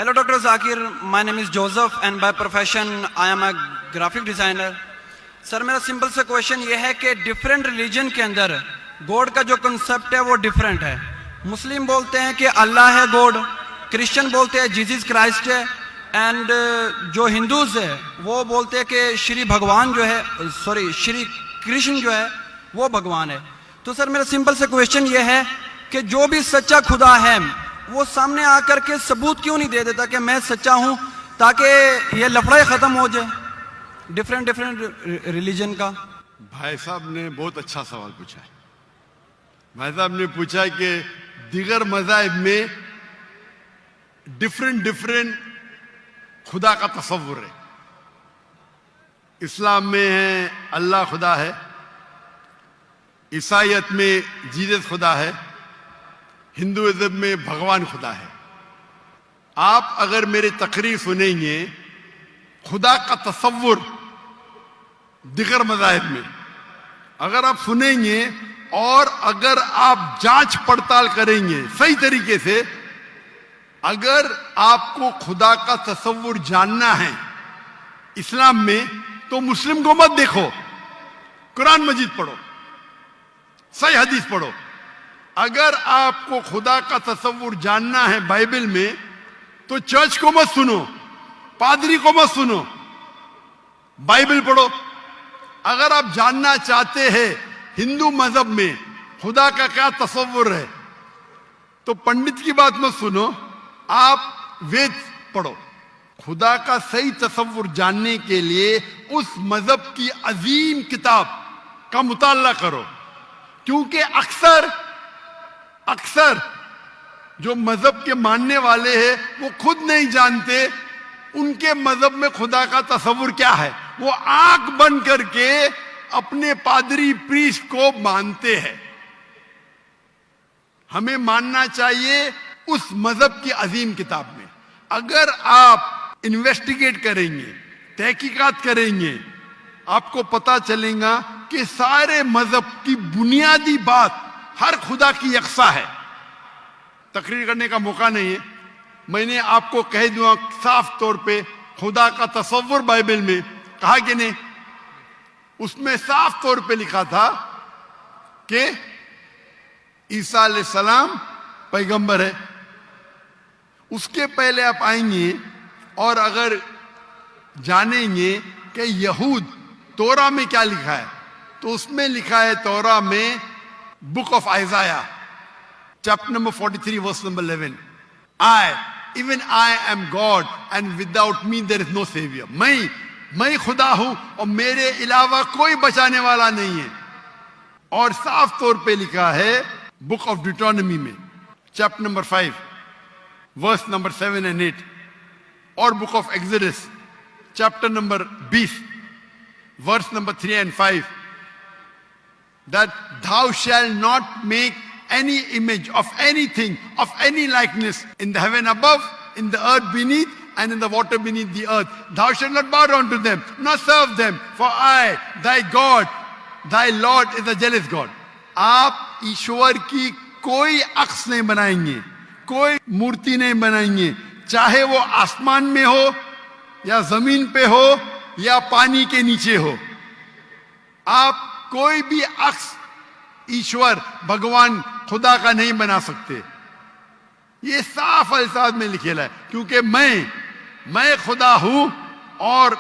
Hello, Dr. Zakir. My name is Joseph and by profession I am a graphic designer. Sir मेरा simple सा question ये है कि different religion के अंदर गॉड का जो कंसेप्ट है वो डिफरेंट है. मुस्लिम बोलते हैं कि अल्लाह है गॉड, क्रिश्चियन बोलते हैं जीसस क्राइस्ट है, एंड जो हिंदूज है वो बोलते हैं कि श्री भगवान जो है श्री कृष्ण जो है वो भगवान है. तो सर मेरा सिंपल सा क्वेश्चन ये है कि जो भी सच्चा खुदा है वो सामने आकर के सबूत क्यों नहीं दे देता कि मैं सच्चा हूं, ताकि ये लफड़ा खत्म हो जाए डिफरेंट रिलीजन का. भाई साहब ने बहुत अच्छा सवाल पूछा है. भाई साहब ने पूछा कि दीगर मज़ाहिब में डिफरेंट खुदा का तसव्वुर है. इस्लाम में है अल्लाह खुदा है, ईसाईयत में जीसस खुदा है, हिंदुइज्म में भगवान खुदा है. आप अगर मेरी तकरीर सुनेंगे खुदा का तसव्वुर दिगर मज़ाहिब में अगर आप सुनेंगे और अगर आप जांच पड़ताल करेंगे सही तरीके से, अगर आपको खुदा का तसव्वुर जानना है इस्लाम में तो मुस्लिम को मत देखो, कुरान मजीद पढ़ो, सही हदीस पढ़ो. अगर आपको खुदा का तसव्वुर जानना है बाइबल में तो चर्च को मत सुनो, पादरी को मत सुनो, बाइबल पढ़ो. अगर आप जानना चाहते हैं हिंदू मजहब में खुदा का क्या तसव्वुर है तो पंडित की बात मत सुनो, आप वेद पढ़ो. खुदा का सही तसव्वुर जानने के लिए उस मजहब की अजीम किताब का मुताला करो, क्योंकि अक्सर जो मजहब के मानने वाले हैं वो खुद नहीं जानते उनके मजहब में खुदा का तसव्वुर क्या है. वो आंख बंद करके अपने पादरी प्रीस्ट को मानते हैं. हमें मानना चाहिए उस मजहब की अजीम किताब में. अगर आप इन्वेस्टिगेट करेंगे, तहकीकात करेंगे, आपको पता चलेगा कि सारे मजहब की बुनियादी बात हर खुदा की यकसा है. तकरीर करने का मौका नहीं है, मैंने आपको कह दूंगा साफ तौर पे खुदा का तसव्वुर बाइबल में कहा कि नहीं, उसमें साफ तौर पे लिखा था कि ईसा अलैहिस्सलाम पैगंबर है. उसके पहले आप आएंगे और अगर जानेंगे कि यहूद तोरा में क्या लिखा है तो उसमें लिखा है तोरा में book of Isaiah chapter number 43 verse number 11, even I am God and without me there is no savior. मैं खुदा हूं और मेरे अलावा कोई बचाने वाला नहीं है. और साफ तौर पे लिखा है बुक ऑफ डिट्रोनॉमी में chapter number 5 verse number 7 and 8 और book of Exodus chapter number 20 verse number 3 and 5 that thou shalt not make any image of anything of any likeness in the heaven above, in the earth beneath, and in the water beneath the earth. Thou shalt not bow down to them, nor serve them, for I, thy God, thy Lord is a jealous God. आप ईश्वर की कोई अक्स नहीं बनाएंगे, कोई मूर्ति नहीं बनाएंगे, चाहे वो आसमान में हो या जमीन पे हो या पानी के नीचे हो. आप कोई भी अक्स ईश्वर भगवान खुदा का नहीं बना सकते. ये साफ अल्फाज में लिखेला है, क्योंकि मैं खुदा हूं और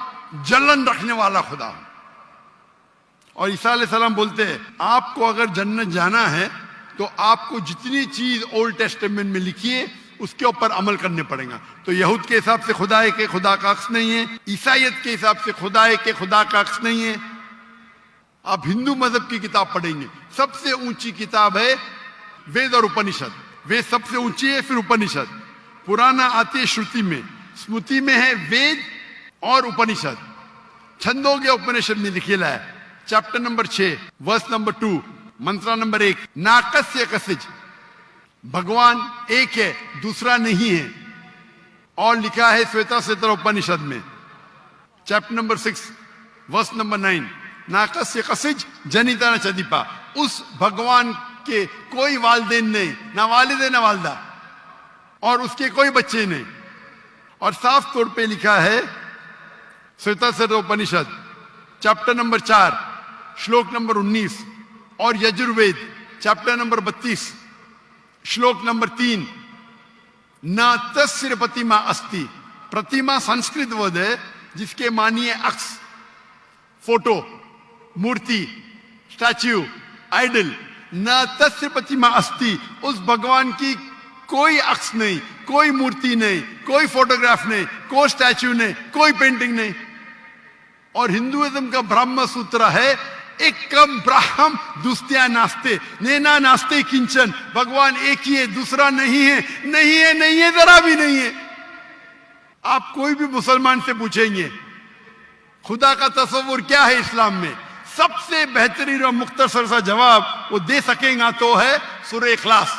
जलन रखने वाला खुदा हूं. और ईसा अलैहिस्सलाम बोलते हैं आपको अगर जन्नत जाना है तो आपको जितनी चीज ओल्ड टेस्टामेंट में लिखी है उसके ऊपर अमल करने पड़ेगा. तो यहूद के हिसाब से खुदा है कि खुदा का अक्स नहीं है, ईसाईयत के हिसाब से खुदा है कि खुदा का अक्स नहीं है. आप हिंदू मजहब की किताब पढ़ेंगे, सबसे ऊंची किताब है वेद और उपनिषद. वेद सबसे ऊंची है, फिर उपनिषद. पुराना आती है श्रुति में, स्मृति में है वेद और उपनिषद. छंदोग्य उपनिषद में लिखेला है चैप्टर नंबर 6 वर्स नंबर 2 मंत्र नंबर 1 नाकस्य कसिज, भगवान एक है दूसरा नहीं है. और लिखा है श्वेता श्वेतर उपनिषद में चैप्टर नंबर 6 वर्स नंबर 9 नाकस्य कसिज जनिता न चदीपा. उस भगवान के कोई वालिदैन नहीं, ना वालिद है ना वालदा, और उसके कोई बच्चे नहीं. اور صاف طور پہ لکھا ہے سویتاسر اپنشد چیپٹر نمبر 4 شلوک نمبر 19 اور یجروید چیپٹر نمبر 32 شلوک نمبر 3 نہ تسر پتیما استی. پرتیما سنسکرت ورڈ ہے جس کے معنی ہے عکس، فوٹو، مورتی، اسٹیچو، آئیڈل. نہ تسر پتیما استی، اس بھگوان کی کوئی عکس نہیں، کوئی مورتی نہیں، کوئی فوٹوگراف نہیں، کوئی اسٹیچو نہیں، کوئی پینٹنگ نہیں. اور ہندوازم کا برہم سوتر ہے ایکم براہم دوستیا ناستے نینا ناستے کنچن. بھگوان ایک ہی ہے، دوسرا نہیں ہے، نہیں ہے، نہیں ہے، ذرا بھی نہیں ہے. آپ کوئی بھی مسلمان سے پوچھیں گے خدا کا تصور کیا ہے اسلام میں، سب سے بہترین اور مختصر سا جواب وہ دے سکیں گا تو ہے سورہ اخلاص،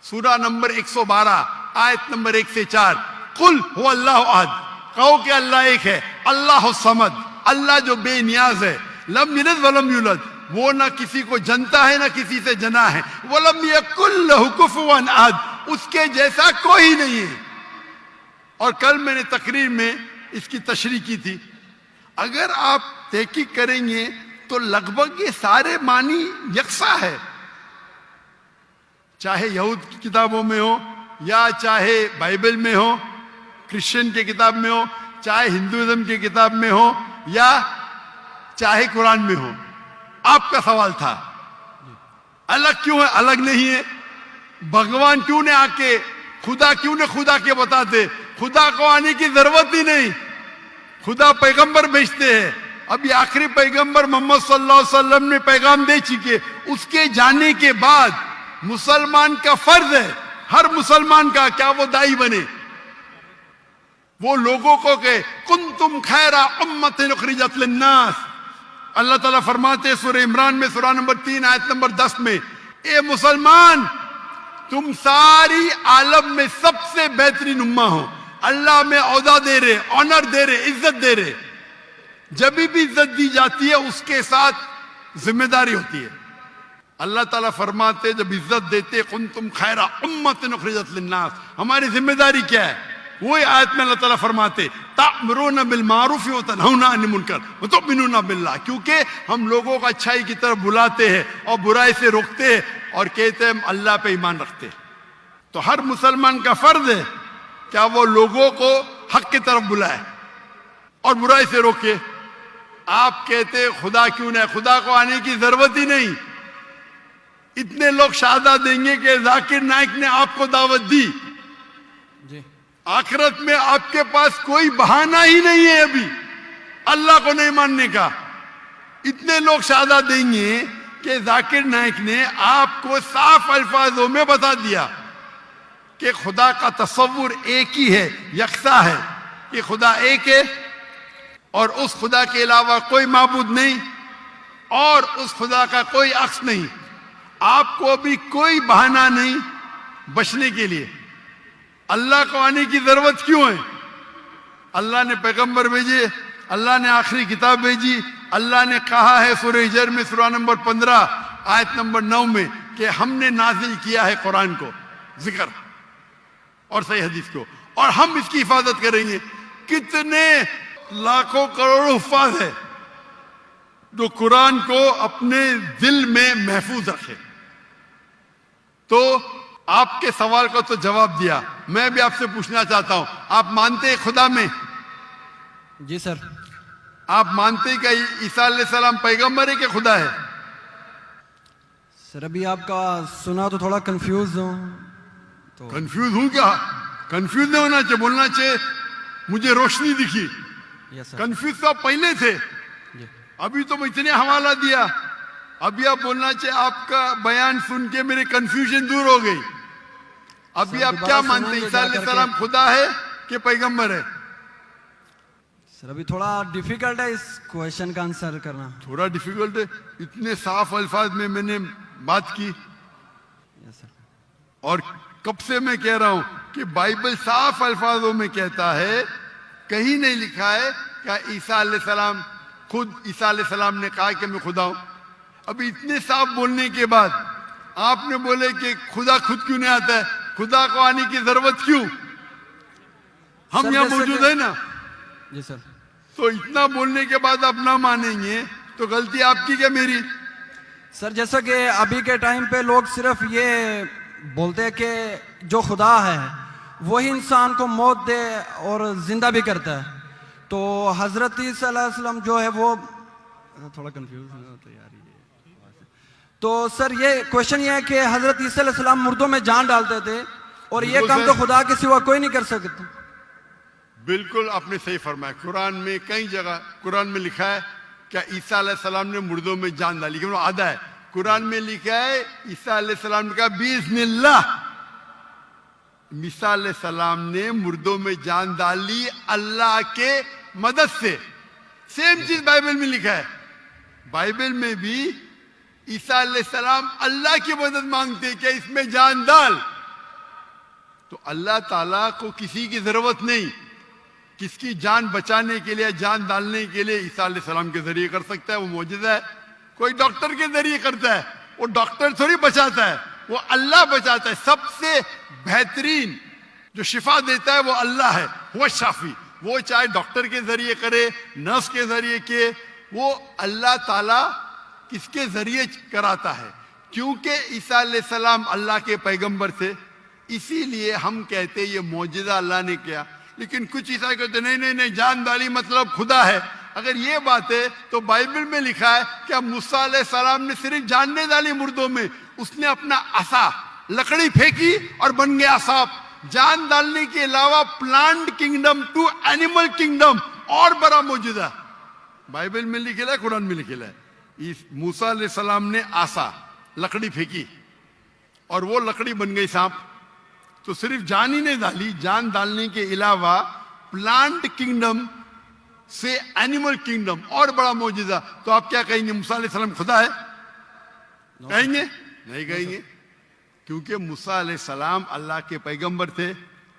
سورہ نمبر 112 آیت نمبر 1 سے 4. قل هو اللہ احد، کہو کہ اللہ ایک ہے، اللہ الصمد، اللہ جو بے نیاز ہے، لم یلد ولم یولد، وہ نہ کسی کو جنتا ہے نہ کسی سے جنا ہے، ولم یکن لہ کفوا احد، اس کے جیسا کوئی نہیں ہے. اور کل میں نے تقریر میں اس کی تشریح کی تھی. اگر آپ تحقیق کریں گے تو لگ بھگ یہ سارے معنی یکساں ہے، چاہے یہود کی کتابوں میں ہو یا چاہے بائبل میں ہو، کرسچن کی کتاب میں ہو، چاہے ہندوازم کی کتاب میں ہو یا چاہے قرآن میں ہو. آپ کا سوال تھا الگ کیوں ہے، الگ نہیں ہے. بھگوان کیوں نے آ کے خدا کیوں نے خدا کے بتاتے، خدا کو آنے کی ضرورت ہی نہیں. خدا پیغمبر بھیجتے ہیں. ابھی آخری پیغمبر محمد صلی اللہ علیہ وسلم نے پیغام دے چکے. اس کے جانے کے بعد مسلمان کا فرض ہے، ہر مسلمان کا، کیا وہ دائی بنے، وہ لوگوں کو کہ کنتم خیر امۃ اخرجت للناس. اللہ تعالیٰ فرماتے ہیں سورہ عمران میں سورہ نمبر 3 آیت نمبر 10 میں، اے مسلمان تم ساری عالم میں سب سے بہترین امہ ہو. اللہ میں عہدہ دے رہے، آنر دے رہے، عزت دے رہے. جب بھی عزت دی جاتی ہے اس کے ساتھ ذمہ داری ہوتی ہے. اللہ تعالیٰ فرماتے جب عزت دیتے کنتم خیر امۃ اخرجت للناس، ہماری ذمہ داری کیا ہے؟ وہی آیت میں اللہ تعالیٰ فرماتے تأمرون بالمعروف وتنہون عن المنکر وتؤمنون باللہ، کیونکہ ہم لوگوں کو اچھائی کی طرف بلاتے ہیں اور برائی سے روکتے ہیں اور کہتے ہیں ہم اللہ پہ ایمان رکھتے ہیں. تو ہر مسلمان کا فرض ہے کیا وہ لوگوں کو حق کی طرف بلائے اور برائی سے روکے. آپ کہتے خدا کیوں نہیں، خدا کو آنے کی ضرورت ہی نہیں. اتنے لوگ شہادہ دیں گے کہ ذاکر نائک نے آپ کو دعوت دی، آخرت میں آپ کے پاس کوئی بہانہ ہی نہیں ہے ابھی اللہ کو نہیں ماننے کا. اتنے لوگ شہادہ دیں گے کہ ذاکر نائک نے آپ کو صاف الفاظوں میں بتا دیا کہ خدا کا تصور ایک ہی ہے، یکساں ہے، کہ خدا ایک ہے اور اس خدا کے علاوہ کوئی معبود نہیں اور اس خدا کا کوئی عکس نہیں. آپ کو ابھی کوئی بہانہ نہیں بچنے کے لیے. اللہ کو آنے کی ضرورت کیوں ہے؟ اللہ نے پیغمبر بھیجے، اللہ نے آخری کتاب بھیجی. اللہ نے کہا ہے سورہ ہجر میں سورہ نمبر 15 آیت نمبر 9 میں کہ ہم نے نازل کیا ہے قرآن کو، ذکر اور صحیح حدیث کو، اور ہم اس کی حفاظت کریں گے. کتنے لاکھوں کروڑوں حفاظ ہے جو قرآن کو اپنے دل میں محفوظ رکھے. تو آپ کے سوال کا تو جواب دیا. میں بھی آپ سے پوچھنا چاہتا ہوں، آپ مانتے ہیں خدا میں؟ جی سر. آپ مانتے ہیں کہ عیسیٰ علیہ السلام پیغمبر ہے کہ خدا ہے؟ سر ابھی آپ کا سنا تو تھوڑا کنفیوز ہوں. تو کنفیوز ہوں کیا؟ کنفیوز نہیں ہونا چاہیے، بولنا چاہیے مجھے روشنی دکھی. یس سر. کنفیوز تو آپ پہلے تھے، جی ابھی تو میں اتنے حوالہ دیا. ابھی آپ بولنا چاہیے آپ کا بیان سن کے میری کنفیوژن دور ہو گئی. ابھی سر آپ دوبارہ کیا سنیں مانتے ہیں، گے عیسیٰ جا علیہ کر کے. السلام خدا ہے کہ پیغمبر ہے؟ سر ابھی تھوڑا ڈیفیکلٹ ہے اس کویشچن کا آنسر کرنا. تھوڑا ڈیفیکلٹ ہے، اتنے صاف الفاظ میں نے بات کی. یس سر. اور کب سے میں کہہ رہا ہوں کہ بائبل صاف الفاظوں میں کہتا ہے، کہیں نہیں لکھا ہے کہ عیسیٰ علیہ السلام خود عیسیٰ علیہ السلام نے کہا کہ میں خدا ہوں. ابھی اتنے صاف بولنے کے بعد آپ نے بولے کہ خدا خود کیوں نہیں آتا ہے، خدا کو آنے کی ضرورت کیوں؟ हम यहाँ मौजूद है ना, जी सर। तो इतना बोलने के बाद आप ना मानेंगे तो गलती आपकी क्या मेरी? सर जैसा कि अभी के टाइम पे लोग सिर्फ ये बोलते हैं कि जो खुदा है वही इंसान को मौत दे और जिंदा भी करता है, तो हजरत ईसा अलैहिस्सलाम जो है वो थोड़ा कंफ्यूज होता है यार ये। तो सर ये क्वेश्चन ये है कि हजरत ईसा अलैहिस्सलाम मुर्दों में जान डालते थे और ये बिल्कुल काम सर। तो खुदा के सिवा कोई नहीं कर सकता। बिल्कुल आपने सही फरमाया। कुरान में कई जगह कुरान में लिखा है क्या ईसा अलैहिस्सलाम ने मुर्दों में जान डाली, क्यों आधा है कुरान में लिखा है ईसा अलैहिस्सलाम ने कहा बिस्मिल्लाह, ईसा अलैहिस्सलाम ने मुर्दों में जान डाली अल्लाह के मदद से। सेम चीज बाइबल में लिखा है, बाइबल में भी ईसा अलैहिस्सलाम अल्लाह की मदद मांगते हैं, क्या इसमें जान डाल। तो अल्लाह ताला को किसी की जरूरत नहीं, किसकी जान बचाने के लिए जान डालने के लिए ईसा अलैहिस्सलाम के जरिए कर सकता है, वो मौजूदा है। कोई डॉक्टर के जरिए करता है, वो डॉक्टर थोड़ी बचाता है, वो अल्लाह बचाता है। सबसे बेहतरीन जो शिफा देता है वो अल्लाह है, वो शाफी। वो चाहे डॉक्टर के जरिए करे, नर्स के जरिए के, वो अल्लाह ताला किसके जरिए कराता है, क्योंकि ईसा अलैहिस्सलाम अल्लाह के पैगंबर थे, इसीलिए हम कहते ये मौजूदा अल्लाह ने किया। लेकिन कुछ ईसाई कहते नहीं नहीं नहीं, जान डाली मतलब खुदा है। अगर ये बात है तो बाइबल में लिखा है क्या मूसा अलैहिस्सलाम ने सिर्फ जान नहीं डाली मुर्दों में, उसने अपना असा लकड़ी फेंकी और बन गया सांप। जान डालने के अलावा plant kingdom to animal kingdom और बड़ा मौजूदा बाइबल में लिखेला है, कुरान में लिखेला है। इस मूसा अलैहिस्सलाम ने आसा लकड़ी फेंकी और वो लकड़ी बन गई सांप। तो सिर्फ जान ही नहीं डाली, जान डालने के अलावा प्लांट किंगडम से एनिमल किंगडम और बड़ा मौजूदा। तो आप क्या कहेंगे, मूसा अलैहिस्सलाम खुदा है? कहेंगे नहीं कहेंगे, क्योंकि मूसा अलैहिस्सलाम अल्लाह के पैगंबर थे,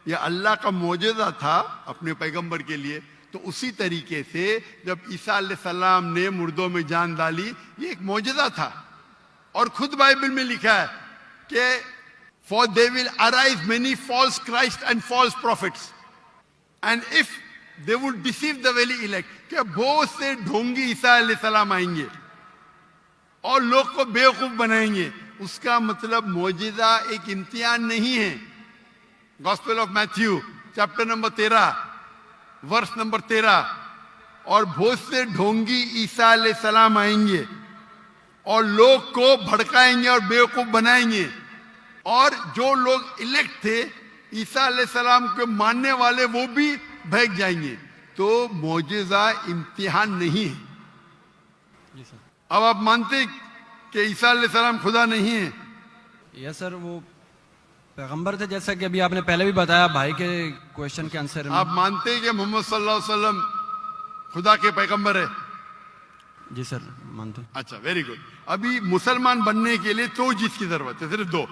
यह अल्लाह का मौजूदा था अपने पैगंबर के लिए। तो उसी तरीके से जब ईसा अलैहिस्सलाम ने मुर्दों में जान डाली, ये एक मौजूदा था। और खुद बाइबल में लिखा है कि for they will arise many false Christ and false prophets, and if they would deceive the very elect, कि बहुत से ढोंगी ईसा अलैहिस्सलाम आएंगे और लोग को बेवकूफ बनाएंगे। उसका मतलब मौजूदा एक इम्तिहान नहीं है। Gospel of Matthew chapter number 13 verse number 13, और बहुत से ढोंगी ईसा अलैहिस्सलाम आएंगे और लोग को भड़काएंगे और बेवकूफ बनाएंगे। और जो लोग इलेक्ट थे ईसा अलैहिस्सलाम के मानने वाले, वो भी भाग जाएंगे। तो मौजूदा इम्तिहान नहीं है। अब आप मानते कि ईसा अलैहिस्सलाम खुदा नहीं है? यस सर, वो पैगंबर थे, जैसा कि अभी आपने पहले भी बताया भाई के क्वेश्चन के आंसर में। आप मानते हैं कि मोहम्मद सल्लल्लाहु अलैहि वसल्लम खुदा के पैगंबर है? जी सर मानते हैं। अच्छा, वेरी गुड। अभी मुसलमान बनने के लिए दो चीज की जरूरत है, सिर्फ दो।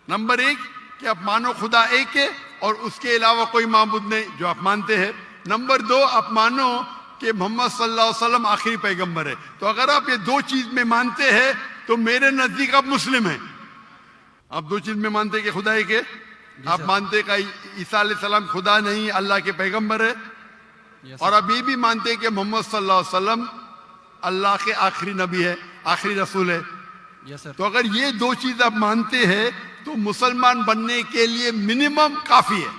नंबर एक कि आप मानो खुदा एक है और उसके अलावा कोई माबूद नहीं, जो आप मानते हैं। नंबर दो, आप मानो कि मोहम्मद सल्लल्लाहु अलैहि वसल्लम आखिरी पैगंबर है। तो अगर आप ये दो चीज में मानते हैं तो मेरे नजदीक आप मुस्लिम हैं। आप दो चीज में मानते हैं कि खुदा एक है, आप मानते हैं कि ईसा अलैहिस्सलाम खुदा नहीं अल्लाह के पैगंबर है, और आप ये भी मानते हैं कि मोहम्मद सल्लल्लाहु अलैहि वसल्लम अल्लाह के आखिरी नबी है, आखिरी रसूल है। Yes sir. तो अगर ये दो चीज आप मानते हैं तो मुसलमान बनने के लिए मिनिमम काफी है।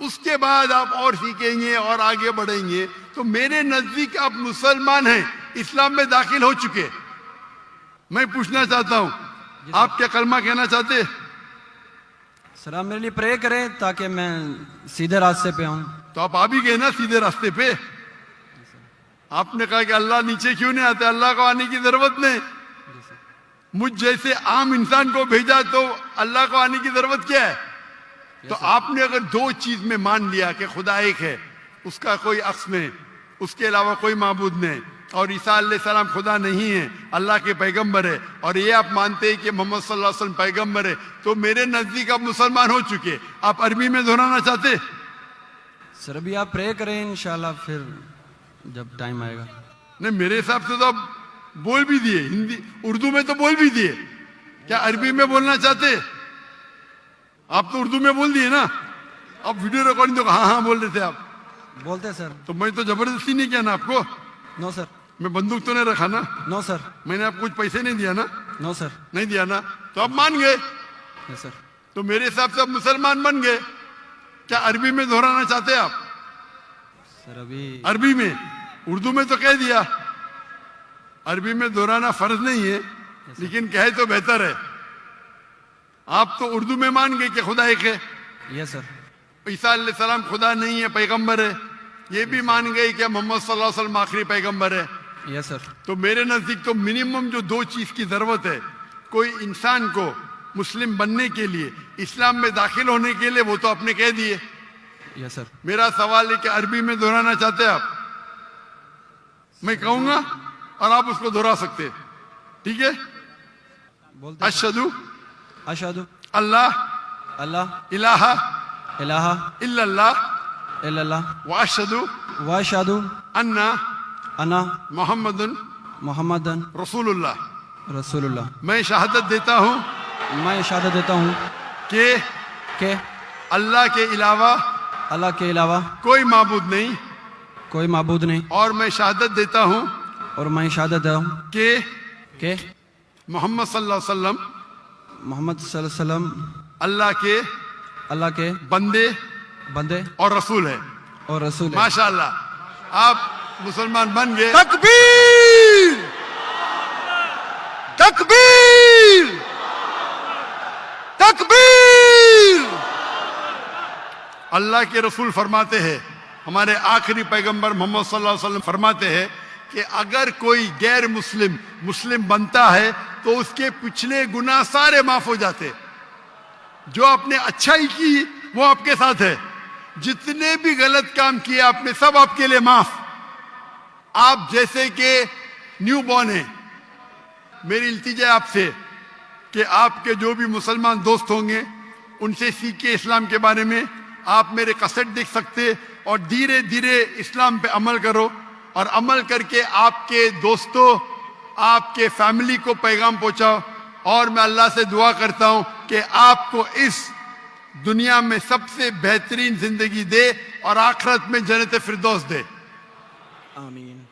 उसके बाद आप और सीखेंगे और आगे बढ़ेंगे। तो मेरे नजदीक आप मुसलमान हैं, इस्लाम में दाखिल हो चुके। मैं पूछना चाहता हूं, आप क्या कलमा कहना चाहते? सर आप मेरे लिए प्रे करें ताकि मैं सीधे रास्ते पे आऊं। तो आप आ भी गए ना सीधे रास्ते पे। आपने कहा कि अल्लाह नीचे क्यों नहीं आते, अल्लाह को आने की जरूरत नहीं। मुझ जैसे आम इंसान को भेजा तो अल्लाह को आने की जरूरत क्या है? तो आपने अगर दो चीज में मान लिया कि खुदा एक है, उसका कोई अक्स नहीं, उसके अलावा कोई माबूद नहीं, और ईसा अलैहिस्सलाम खुदा नहीं है, अल्लाह के पैगंबर है, और ये आप मानते हैं कि मोहम्मद सल्लल्लाहु अलैहि वसल्लम पैगंबर है, तो मेरे नजदीक आप मुसलमान हो चुके। आप अरबी में दोहराना चाहते? सर अभी आप प्रे करें, इंशाल्लाह फिर जब टाइम आएगा। नहीं, मेरे हिसाब से तो आप बोल भी दिए, हिंदी उर्दू में तो बोल भी दिए। क्या अरबी में बोलना चाहते? आप तो उर्दू में बोल दिए ना। आप वीडियो रिकॉर्डिंग तो हाँ हाँ बोल रहे थे आप, बोलते हैं सर। तो मैं तो जबरदस्ती नहीं किया ना आपको, नो सर, मैं बंदूक तो नहीं रखा ना, नो सर, मैंने आपको कुछ पैसे नहीं दिया ना, नो सर। नहीं दिया ना, तो आप मान गए, यस सर। तो मेरे हिसाब से आप मुसलमान बन गए। क्या अरबी में दोहराना चाहते हैं आप? सर अभी अरबी में, उर्दू में तो कह दिया, अरबी में दोहराना फर्ज नहीं है, लेकिन कहे तो बेहतर है। आप तो उर्दू में मान गए कि खुदा एक है, यस सर। ईसा अलैहिस्सलाम खुदा नहीं है, पैगंबर है, ये भी मान गए कि मोहम्मद सल्लल्लाहु अलैहि वसल्लम आखिरी पैगंबर है। Yes sir. तो मेरे नजदीक तो मिनिमम जो दो चीज की जरूरत है कोई इंसान को मुस्लिम बनने के लिए, इस्लाम में दाखिल होने के लिए, वो तो आपने कह दिए। Yes sir. मेरा सवाल है कि अरबी में दोहराना चाहते हैं आप? मैं कहूंगा और आप उसको दोहरा सकते हैं, ठीक है? बोलते हैं। अशहदु अशहदु अल्लाह अल्लाह इलाहा इलाहा इल्लल्लाह इल्लल्लाह व अशहदु व अशहदु अन्ना अन्ना मोहम्मदुन मुहम्मदन रसूलुल्लाह। रसूलुल्लाह। मैं शहादत देता हूँ मैं शहादत देता हूँ कि कि अल्लाह के अलावा अल्लाह के अलावा कोई माबूद नहीं, कोई माबूद नहीं, और मैं शहादत देता हूँ और मैं शहादत देता हूँ कि कि मोहम्मद सल्लल्लाहु अलैहि वसल्लम मोहम्मद सल्लल्लाहु अलैहि वसल्लम अल्लाह के बंदे बंदे और रसूल है। और रसूल है। माशाअल्लाह, आप मुसलमान बन गए। तकबीर तकबीर तकबीर। अल्लाह के रसूल फरमाते हैं, हमारे आखिरी पैगंबर मोहम्मद सल्लल्लाहु अलैहि वसल्लम फरमाते हैं कि अगर कोई गैर मुस्लिम मुस्लिम बनता है तो उसके पिछले गुनाह सारे माफ हो जाते। जो आपने अच्छाई की वो आपके साथ है, जितने भी गलत काम किए आपने सब आपके लिए माफ। आप जैसे कि न्यू बॉर्न है, मेरी इल्तिजा है आपसे कि आपके जो भी मुसलमान दोस्त होंगे उनसे सीखे इस्लाम के बारे में। आप मेरे कैसेट देख सकते और धीरे धीरे इस्लाम पे अमल करो, और अमल करके आपके दोस्तों आपके फैमिली को पैगाम पहुंचाओ। और मैं अल्लाह से दुआ करता हूं कि आपको इस दुनिया में सबसे बेहतरीन जिंदगी दे और आखिरत में जन्नत फिरदौस दे। आमीन।